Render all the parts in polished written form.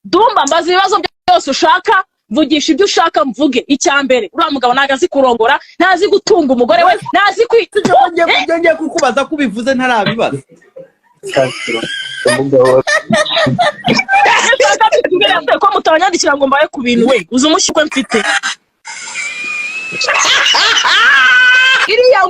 Dumba mbaza ibibazo byose ushaka, vugisha ibyo ushaka mvuge. Icyambere uriya mugabo ntago azi kurongora, ntazi gutunga umugore we, ntazi ngiye kukubaza ko ubivuze ntarabibaza. Ko mutanyandikira ngo mbaye ku bintu we uzi umushyikwe mfite. Iriya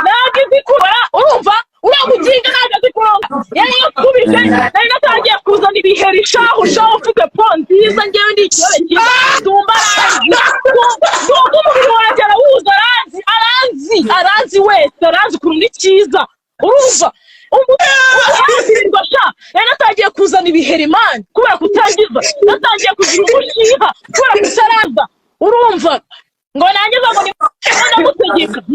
ntago izi kurora, urumva uriya muginga ntago azi kurongora. Yari yakubije nari natangiye kuzana ibiheri shahu ufite po nziza, ngewe ndi ikibazo cyiza. Dumba Dumba umubiri wanjye arawuzi, arazi wese, arazi ukuntu ni cyiza, urumva yari natangiye kuzana ibiheri mani kubera kutangiza, natangiye kugira umushiha kubera kutaraza, urumva ngo nangiza ngo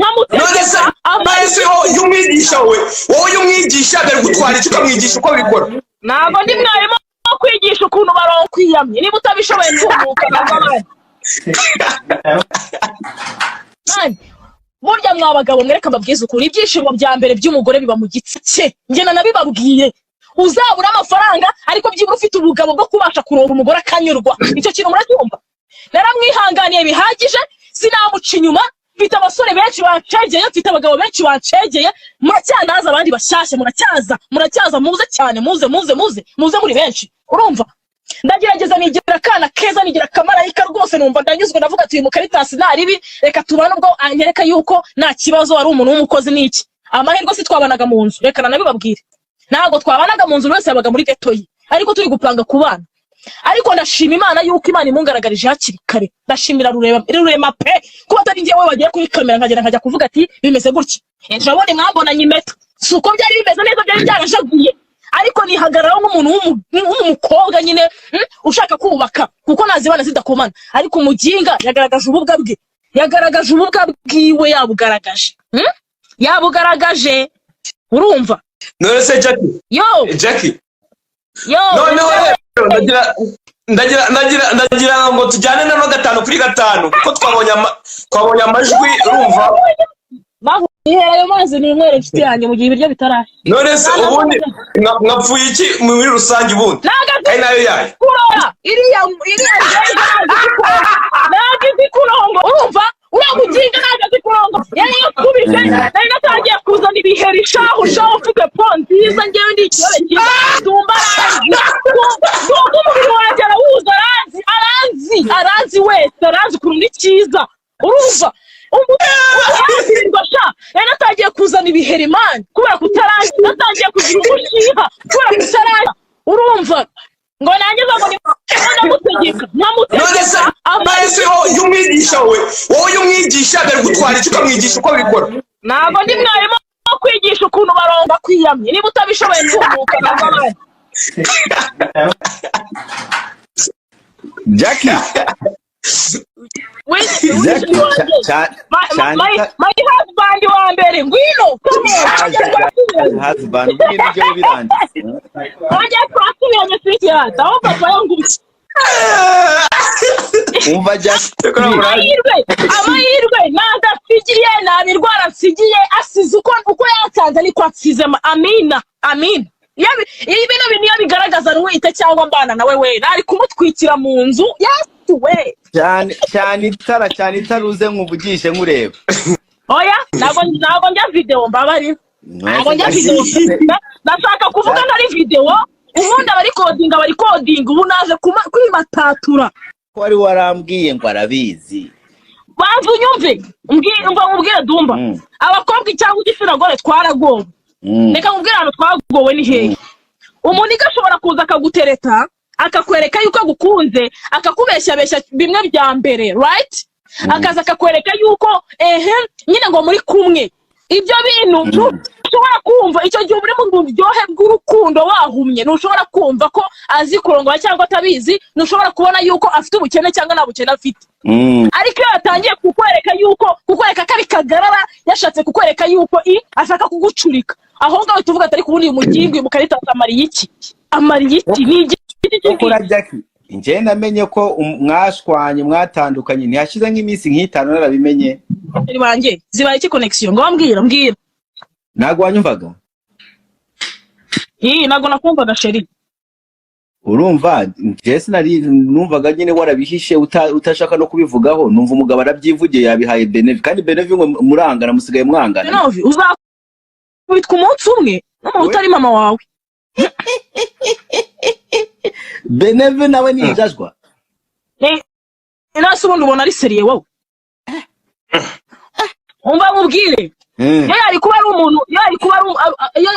namutegeka amahese y'umwigisha we, wowe y'umwigisha dore gutwara icyo ukamwigisha uko bikora. Ntabwo ndi mwarimu wo kwigisha ukuntu baronkwiyamye, niba utabishoboye ntumuka n'abandi. Burya mwa bagabo mwereka mbabwiza ukuri, ibyishimo bya mbere by'umugore biba mu gitsi cye. Njye nabibabwiye, uzabura amafaranga ariko byibura ufite ubugabo bwo kubasha kuronka umugore akanyurwa. Icyo kintu muracyumva? Naramwihanganiye bihagije, sinamuca inyuma. Mfite abasore benshi bancegeye, mfite abagabo benshi bancegeye. Muracyanaza abandi bashyashya, muracyaza muze cyane, muze muri benshi, urumva? Ndagerageza nigira akana keza, nigira akamarayika rwose, numva ndanyuzwe, ndavuga ati uyu Mukaritasi naribi, reka tubane ubwo anyereka yuko nta kibazo ari umuntu w'umukozi n'iki. Amahirwe si twabanaga mu nzu, reka nabibabwire. Ntabwo twabanaga mu nzu, wese yabaga muri geto ye, ariko turi gupanga kubana. Ariko ndashima Imana yuko Imana imungaragarije hakiri kare. Ndashimira rurema pe kuba atari njyewe wagiye kuri kamera nkajya kuvuga ati bimeze gutya. Turabone mwambonanye impeta, suko byari bimeze neza, byari byarajaguye. Ariko nihagararaho nk'umuntu w'umukobwa nyine ushaka kubaka, kuko nazibana zidakomana. Ariko umuginga yagaragaje ububwa bwe, yagaragaje ububwa bwiwe, yabugaragaje, urumva? None se Jackie noneho ndagira ngo tujyane na 5 kuri 5 kuko twabonye amajwi, urumva? Ayo mazi ni mwere inshuti yanjye mu gihe ibiryo bitarashya. None se ubundi nkapfuye iki muri rusange ubundi? Ari nayo yayo kurora iriya ntago izi kurongo, urumva? Uriya muginga ntago azi kurongo. Yari yakubije nari natangiye kuzana ibiheri shahu ufite po nziza, ngewe ndi ikibazo cyiza. Dumba umubiri wanjye arawuzi, arazi wese, arazi ukuntu ni cyiza, urumva? Yari natangiye kuzana ibiheri mani kubera kutaraza, natangiye kugira umushiha kubera kutaraza, urumva? Ngo nangiza ngo namutegeka none se amahese y'umwigisha we, wowe y'umwigisha dore gutwara icyo ukamwigisha uko bikora. Ntabwo ndi mwarimu wo kwigisha ukuntu baronga kwiyamye, niba utabishoboye ntumuka n'abandi. Jackie my husband wa mbere ngwino husband ngwino birandi wajya kwakiranye siki hata aho papa yangu umva Jackie amahirwe nagasigiye nabirwara nsigiye asize uko yatanze niko asize. Amina ibintu biniyo bigaragaza nwite cyangwa mbana nawe we nari kumutwikira mu nzu we cyane itaruze nkuvugishe nkureba. Oya ntabwo njya video mbabari, ntabwo njya video. Ndashaka kuvuga ntari video, ubundi bari coding ubu naje kwimatatura. Ko wari warambwiye ngo arabizi, bantu nyumve mbwira Dumba abakobwa cyangwa igitsina gore twaragowe. Reka nkubwira hano twagowe ni hehe. Umuntu igashobora kuza akagutereta akakwereka yuko agukunze, akakubeshya bimwe bya mbere, right? Akaza akakwereka yuko nyine ngo muri kumwe. Ibyo bintu ushobora kumva icyo gihe uri mu buryohe bw'urukundo wahumye, ntushobora kumva ko azi kurongora cyangwa atabizi, ntushobora kubona yuko afite ubukene cyangwa nta bukene afite. Ariko iyo yatangiye kukwereka ko ari kagarara, yashatse kukwereka yuko ashaka kugucurika, aho ngaho tuvuga atari kubundi umugingo Mukaritasi amariye iki ni ukora Jackie. Nje namenye ko mwashwanye mwatandukanye ntihashize nk'iminsi nk'itanu, narabimenye. Banjye zibaye iki connection ngo mbwira ntago wanyumvaga? Ntago nakumvaga sheri. urumva Jesse nari numvaga nyine warabihishe utashaka no kubivugaho, numva umugabo arabyivugiye yabihaye Benevi, kandi Benevi ngo murangana musigaye mwangana. Benevi uzakubitwa umunsi umwe n'umuntu utari mama wawe. Benevi nawe ni injajwa. Nasi ubundi ubona ari seriye wowe. Umva mubwire. Yari kuba ari umuntu, yari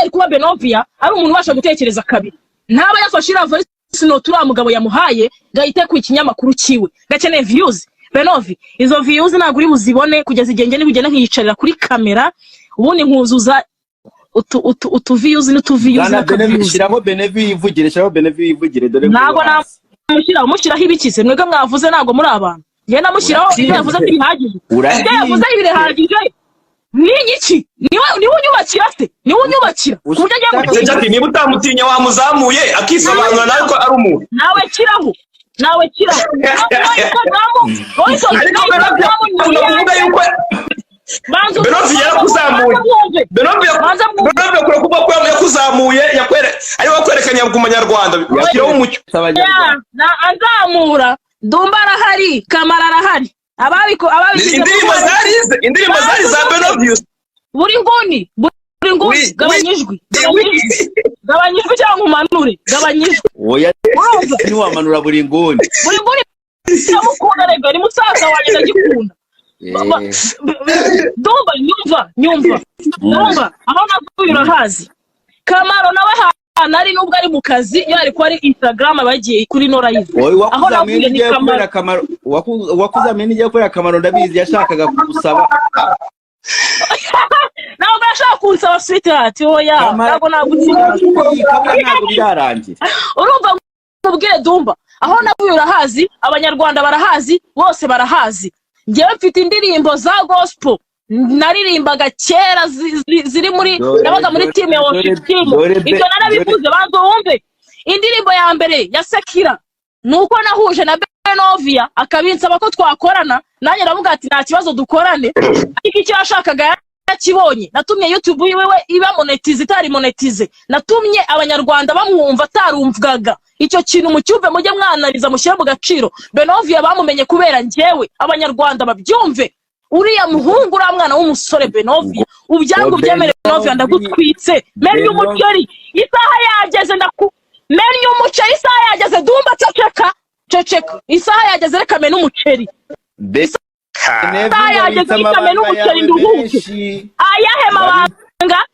kuba Benovia ari umuntu ubasha gutekereza kabiri. Ntaba yafashe iravari sino turi mugabo yamuhaye gahite ku ikinyamakuru kiwe. Gakeneye views. Benovi, izo views ntabwo uri buzibone kugeza igenge nibugenda nkiyicarira kuri kamera. Ubundi nkuzuza utu views n'utu views n'akaviews. Shiraho Benevi yivugire, shiraho Benevi yivugire dore. Ntabwo namushyiraho ibikise mwega mwavuze ntabwo muri abantu. Ye namushyiraho ibyo yavuze ati bihagije. Ibyo yavuze ibirehagije. Niki? Niwe unyubakira se? Niwe unyubakira. Kurya njya ati niba utamutinya wamuzamuye akisobanura nawe ko ari umuntu. Nawe kiraho. Benovia yarakuzamuye. Benovia kure kuba ko yakuzamuye ari wakwerekanya ku Manyarwanda yakiraho umucyo. Na azamura Dumba arahari, Kamara arahari. Indirimbo zari za Benovia. Buri nguni gabanyijwe cyangwa umanure gabanyijwe. Oya ni wamanura buri nguni namukunda rega ni musaza wanjye ndagikunda. Dumba nyumva aho navuye urahazi. Kamaro nawe nari nubwo ari mu kazi yari ko ari Instagram bagiye kuri Nora yize. Aho navuye ni Kamaro wakuzamenye igiye kubera Kamaro ndabizi yashakaga kugusaba. Ntabwo ashaka kunsaba sweetheart oya ntabwo nagutsinda ntabwo byarangiye. Urumva mubwire Dumba aho navuye urahazi, Abanyarwanda barahazi, bose barahazi. Ngewe mfite indirimbo za gospel naririmbaga kera ziri muri nabaga muri team ya worship team. Ibyo narabivuze banzo wumve. Indirimbo ya mbere ya Sekira nuko nahuje na Benovia akabinsaba ko twakorana, nanjye navuga ati nta kibazo dukorane. Ariko icyo yashakaga yakibonye. Natumye YouTube yiwe iba monetize itari monetize. Natumye Abanyarwanda bamwumva tarumvwaga. Icyo kintu mu cyumve mujye mwanariza mushyira mu gaciro. Benovia bamumenye kubera njyewe, Abanyarwanda babyumve. Uriya muhungu mwana w'umusore Benovia ubyangu byemere Benovia ndagutwitse. Menye umuceri isaha yageze menye umuceri isaha yageze Dumba ceceka isaha yageze reka mena umuceri. Isaha yageze reka mena umuceri nduhuke. Ayahe mabanga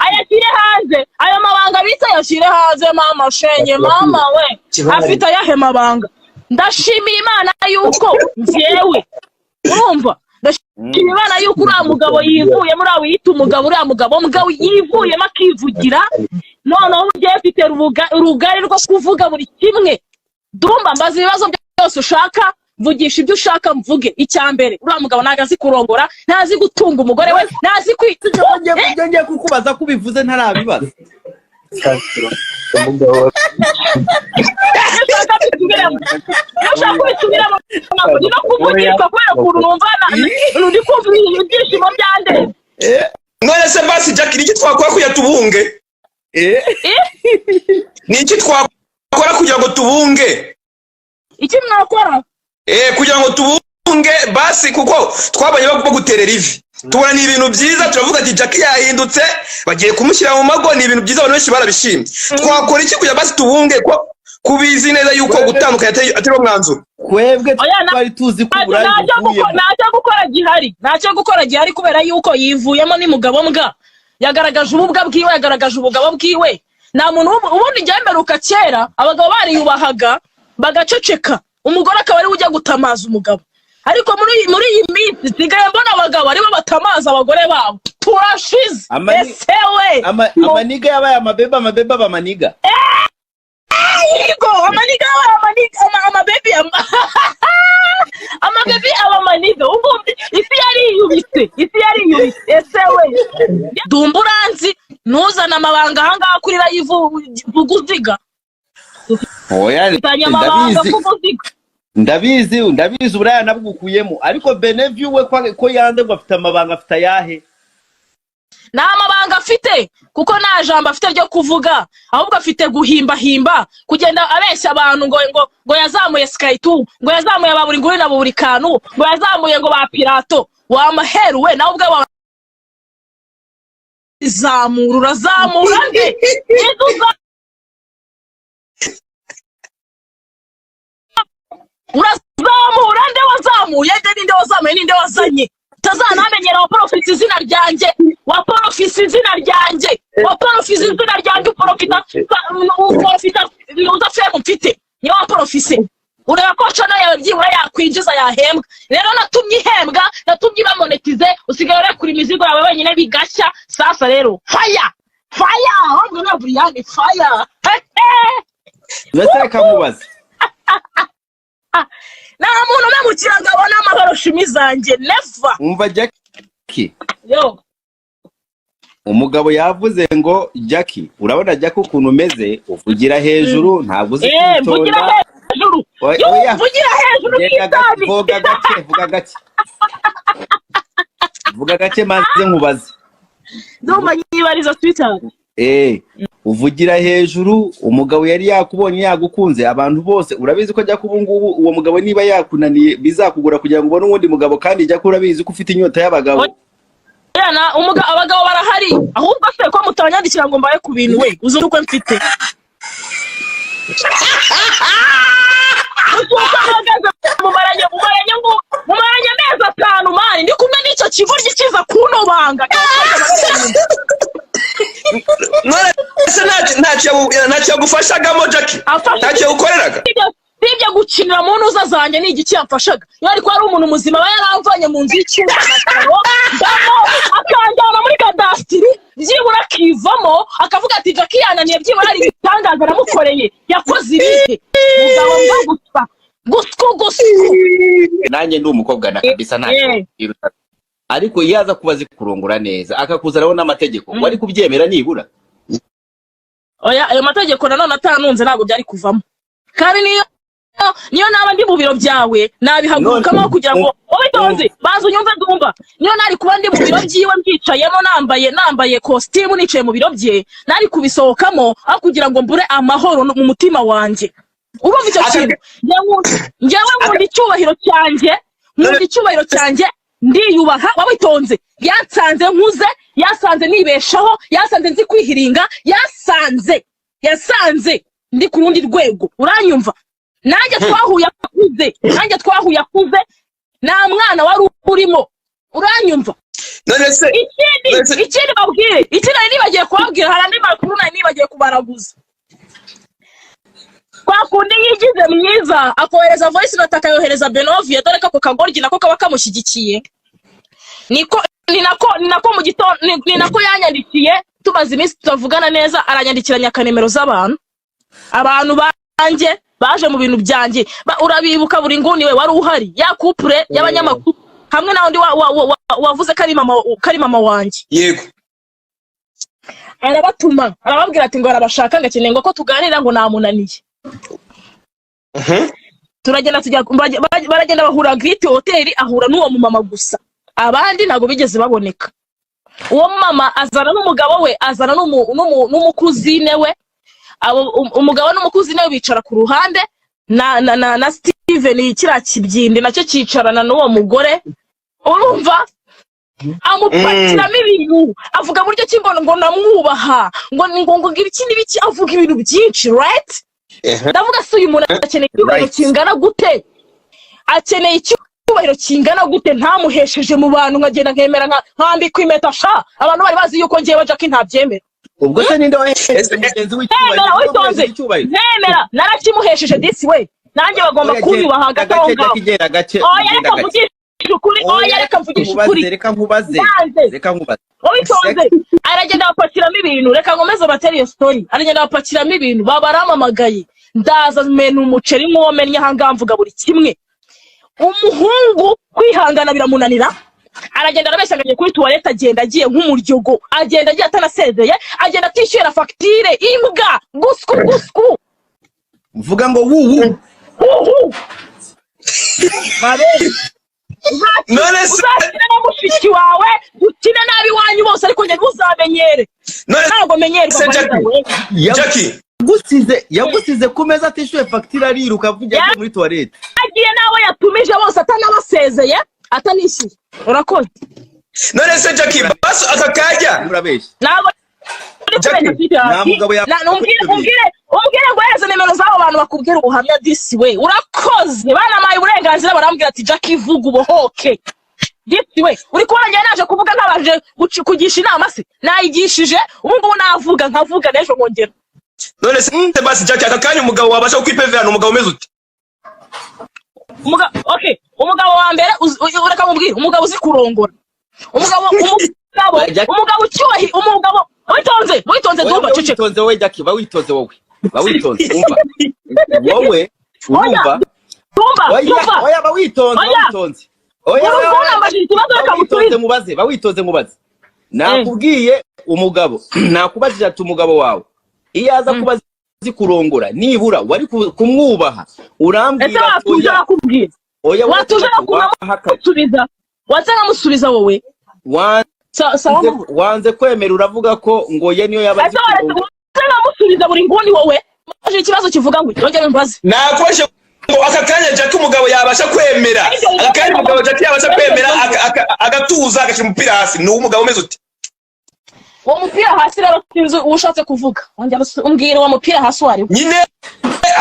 ayashyire hanze. Ayo mabanga bita yashyire hanze mama shenye mama we afite ayahe mabanga. Ndashimira Imana yuko njyewe urumva ndashimira Imana yuko uriya mugabo yivuye muri aho yita umugabo uriya mugabo yivuyemo akivugira. Noneho ugiye afite urugari rwo kuvuga buri kimwe. Dumba mbaza ibibazo byose ushaka vugisha ibyo ushaka mvuge. Icyambere uriya mugabo nagazi kurongora, ntazi gutunga umugore we, ntazi ngiye kukubaza ko bivuze ntarabibaza. Ushaka kubisubiramo no kuvugishwa kubera ukuntu numvana ndi kumva ibyishimo byande. None se basi Jack niki twakora kuya tubunge? Niki twakora kugira ngo tubunge? Iki mwakora? Kugira ngo tubunge basi kuko twabanye bwo guterera ivi. Tubona ni ibintu byiza turavuga ati Jack yahindutse bagiye kumushyira mu mago, ni ibintu byiza abantu benshi barabishimye. Twakora iki kugira basi tubunge ko kubizi neza yuko gutandukanya atari umwanzuro? Kwebwe twari tuzi ko urari ntacyo gukora gihari kubera yuko yivuyemo ni mugabo mbwa yagaragaje ubugabo bwiwe. Nta muntu ubundi njya mberuka kera abagabo bariyubahaga bagaceceka, umugore akaba ari ujya gutamaza umugabo. Ariko muri iyi minsi sigaye mbona abagabo aribo batamaza abagore babo. Turashize esewe amaniga yabaye amabeba bamaniga. Yego amaniga amabebi amabebi abamaniga. Ubu isi yari yubitse esewe. Dumba uranzi ntuzana amabanga ahangaha kuri live vuguziga. Oya ndabizi uraya nabugukuyemo. Ariko Benevi we ko yande ngo afite amabanga afite ayahe? nta mabanga afite kuko nta jambo afite ryo kuvuga ahubwo afite guhimba kugenda abeshya abantu ngo yazamuye Sky2 ngo yazamuye baburi nguri na buri kantu ngo yazamuye ngo ba Pirato wamaheru we nawe ubwe urazamura nde urazamura nde wazamuye nde wazamuye ninde wazanye tazanamenyera waporofisi izina ryanjye waporofisi izina ryanjye uporofita uza femu mfite niyo waporofisi ureba ko cana yawe byibura yakwinjiza yahembwa rero natumye ihembwa natumye bamonetize usigaye urekura imizigo yawe wenyine bigashya sasa rero fire ahubwo na Brian fire Reka mubaze nta muntu umemukira ngo abone amahoro shimi zanjye never umva Jackie yo umugabo yavuze ngo Jackie urabona Jackie ukuntu umeze uvugira hejuru ntabwo uzi kwitonda vugira hejuru kitani vuga gake maze nkubaze ndumva nyibariza Twitter uvugira hejuru umugabo yari yakubonye yagukunze abantu bose urabizi ko Jackie ubu ngubu uwo mugabo niba yakunaniye bizakugura kugira ngo ubone uwundi mugabo kandi Jackie urabizi ko ufite inyota y'abagabo abagabo barahari ahubwo se ko mutanyandikira ngo mbaye ku bintu we uzi uko mfite mumaranye amezi 5 mani ndi kumwe n'icyo kigoryi kiza kunobanga ntacyo gufashagamo Jackie ntacyo ukoreraga sibye gukinira mu ntuza zanjye ni igiki yamfashaga iyo ariko ari umuntu muzima aba yaramvanye mu nzu y'icyumba akanjyana muri kadastiri byibura akivamo akavuga ati Jackie yananiye byibura hari ibitangaza aramukoreye yakoze ibihe mugabo mbagutsa gusku nanjye ndi umukobwa na kabisa ntacyo ariko yaza kubaza kurongora neza akakuzaraho n'amategeko wari kubyemera nibura oya ayo mategeko nanone atanunze ntabwo byari kuvamo kandi niyo naba ndi mu biro byawe nabihagurukamo kugira ngo obitonze bazo unyumve ndumva niyo nari kuba ndi mu biro byiwe mbyicayemo nambaye costume nicaye mu biro bye nari kubisohokamo aho kugira ngo mbure amahoro mu mutima wanjye urumva icyo kintu njyewe nkunda icyubahiro cyanjye ndiyubaha wabitonze yasanze nkuze yasanze nibeshaho yasanze nzi kwihiringa yasanze ndi ku rundi rwego uranyumva nanjye twahuye akuze nta mwana wari urimo uranyumva ikindi babwire ikindi nibagiye kubabwira hari andi makuru nibagiye kubaraguza kwa kundi yigize mwiza akohereza voice note akayohereza Benovia dore ko kagorgi nako kaba kamushyigikiye ni nako mu gitondo ni nako yanyandikiye tumaze iminsi tutavugana neza aranyandikiranya akanemero z'abantu banjye baje mu bintu byanjye urabibuka buri nguni we wari uhari ya couple y'abanyamakuru hamwe na undi wavuze kari mama wanjye yego arabatuma arababwira ati ngo arabashaka ngakeneye ngo ko tuganira ngo namunaniye turagenda baragenda bahura Great Hotel ahura n'uwo mumama gusa abandi nago bigeze baboneka uwo mama azana n'umugabo we azana n'umukuzine we umugabo n'umukuzine we bicara ku ruhande na Steven kira kibyinde nacyo cicarana n'uwo mugore urumva amupakiramo ibintu avuga buryo kimbono ngo namwubaha ngo ngira ikindi biki avuga ibintu byinshi right ndavuga se uyu muntu akeneye icyubahiro kingana gute akeneye icyubahiro kingana gute ntamuhesheje mu bantu nkagenda nkemera nkambika impeta sha abantu bari bazi yuko ngiye Jackie ntabyemera ubwo se ninde wahejeje mugenzi w'icyubahiro nemera narakimuhesheje this way nanjye bagomba kunyubaha hagati aho ngaho reka mvugishe ukuri reka nkubaze obitonze aragenda bapakiramo ibintu reka ngomeze bateri iyo story aragenda bapakiramo ibintu babaramamagaye ndaza mena umuceri mwomennye ahanga mvuga buri kimwe umuhungu kwihangana biramunanira aragenda arabeshagaje kuri toilette agenda agiye nk'umuryogo agenda agiye atanasezeye agenda atishyura facture imbwa gusku mvuga ngo wuhu none se mushiki wawe bakina nabi wanyu bose ariko njye ntuzamenyere ntabwo menyerwa Jackie yagusize ku meza atishyuye fagitire ariruka avugira muri toilette agiye nawe yatumije bose atanabasezeye atanishyuye urakoze none se Jackie basi aka kajya urabeshya ntabwo umbwire ngo yeze nimero z'abo bantu bakubwira ubuhamya disi we urakoze banamaye uburenganzira barambwira ati Jackie vuga ubohoke disi we uri kubona njye naje kuvuga nkabaje kugisha inama se nayigishije ubu ngubu navuga nkavuga n'ejo nkongera none se basi Jackie aka kanya umugabo wabasha kwipevera umugabo umeze ute umugabo wa mbere ureka mubwire umugabo uzi kurongora umugabo cyubahi umugabo witonze dumba cece witonze wowe Jackie bawitonze wowe umva wowe urumva oya bawitonze bawitonze mubaze nakubwiye umugabo nakubajije ati umugabo wawe iyo aza kuba azi kurongora nibura wari kumwubaha urambwira oya watuje kumusubiza wamusubiza wowe wanze kwemera uravuga ko ngo ye niyo yabazi namusubiza buri nguni wowe aje ikibazo kivuga ngo yongere mbaze nakwaje ngo aka kanya Jackie umugabo yabasha kwemera aka kanya umugabo Jackie yabasha kwemera agatuza agashira umupira hasi ni umugabo umeze ute uwo mupira hasi rero sinzi ushatse kuvuga umbwire uwo mupira hasi wari nyine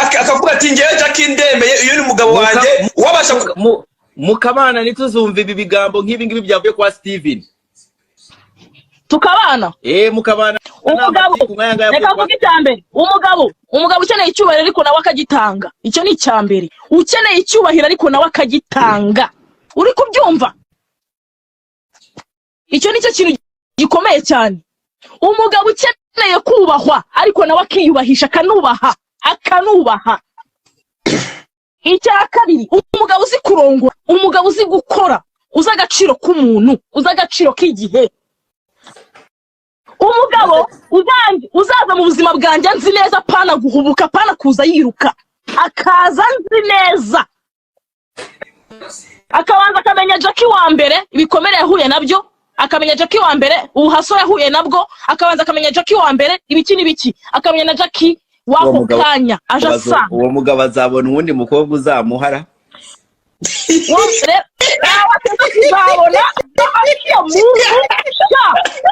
akavuga ati ngewe Jackie ndemeye iyo ni umugabo wanjye wabasha mukabana nituzumva ibi bigambo nk'ibi ngibi byavuye kwa Steven tukabana mukabana umugabo reka vuga icyambere umugabo ukeneye icyubahiro ariko nawe akagitanga icyo ni icyambere ukeneye icyubahiro ariko nawe akagitanga uri kubyumva icyo nicyo kintu gikomeye cyane umugabo ukeneye kubahwa ariko nawe akiyubahisha akanubaha icya kabiri umugabo uzi kurongora umugabo uzi gukora uzi agaciro k'umuntu uzi agaciro k'igihe umugabo uzaza mu buzima bwanjye nzi neza pana guhubuka pana kuza yiruka akaza nzi neza akabanza akamenya Jackie wa mbere ibikomere yahuye nabyo akamenya Jackie wa mbere ubuhaso yahuye nabwo akabanza akamenya Jackie wa mbere ibiki n'ibiki akamenya na Jackie wako kanya aje asanga uwo mugabo azabona uwundi mukobwa uzamuhara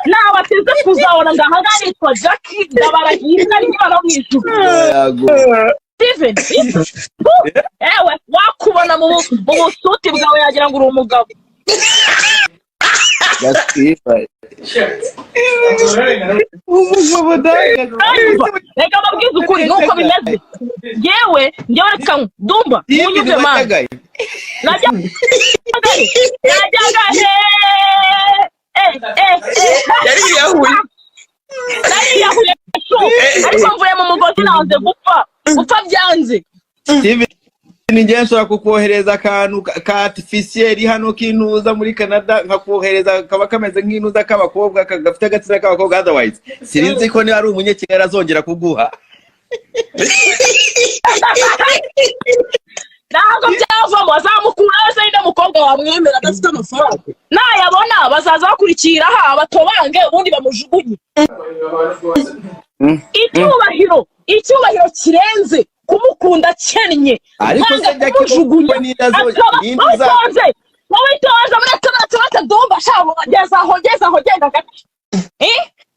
nabateze kuzabona ngahanga nitwa Jackie ndabaragira n'ibana mwijuru Steven ewe wakubona mu busuti bwawe yagira ngo uri umugabo reka babwize ukuri nuko bimeze yewe reka dumba unyuze manje najyaga yariyahuye ariko mvuye mu mugozi nanze gupfa byanze ni njye nshobora kukohereza akantu ka artificiel hano k'intuza muri Canada nkakohereza kaba kameze nk'intuza k'abakobwa gafite agatsina k'abakobwa otherwise sirinzi ko ni ari umunyekigali azongera kuguha ntabwo byavamo azamukura wese yinde mukobwa wamwemera adafite amafaranga nayabona bazaza bakurikira batobange ubundi bamujugunye icyubahiro kirenze kumukunda kennye ariko se kujugunya witonze muretse dumba shabo gezaho genda gato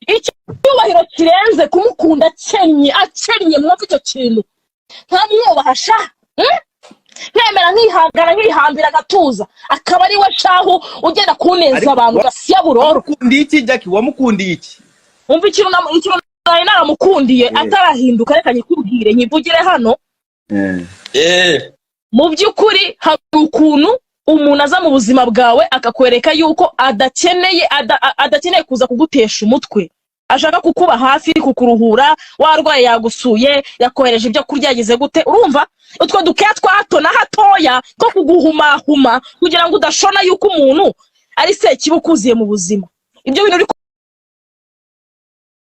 icyubahiro kirenze kumukunda kennye mwumva icyo kintu ntamwubahasha nkemera nkihambira agatuza akaba ari we shahu ugenda kuneza abantu gasiya buroro wamukundiye iki Jackie wamukundiye iki umva ikintu naramukundiye atarahinduka reka nyikubwire nyivugire hano mu by'ukuri hari ukuntu umuntu aza mu buzima bwawe akakwereka yuko adakeneye kuza kugutesha umutwe ashaka kukuba hafi kukuruhura warwaye yagusuye yakohereje ibyo kurya yagize gute urumva utwo dukeya twa hato na hatoya ko kuguhumahuma kugira ngo udashona yuko umuntu ari sekibi ukuziye mu buzima ibyo bintu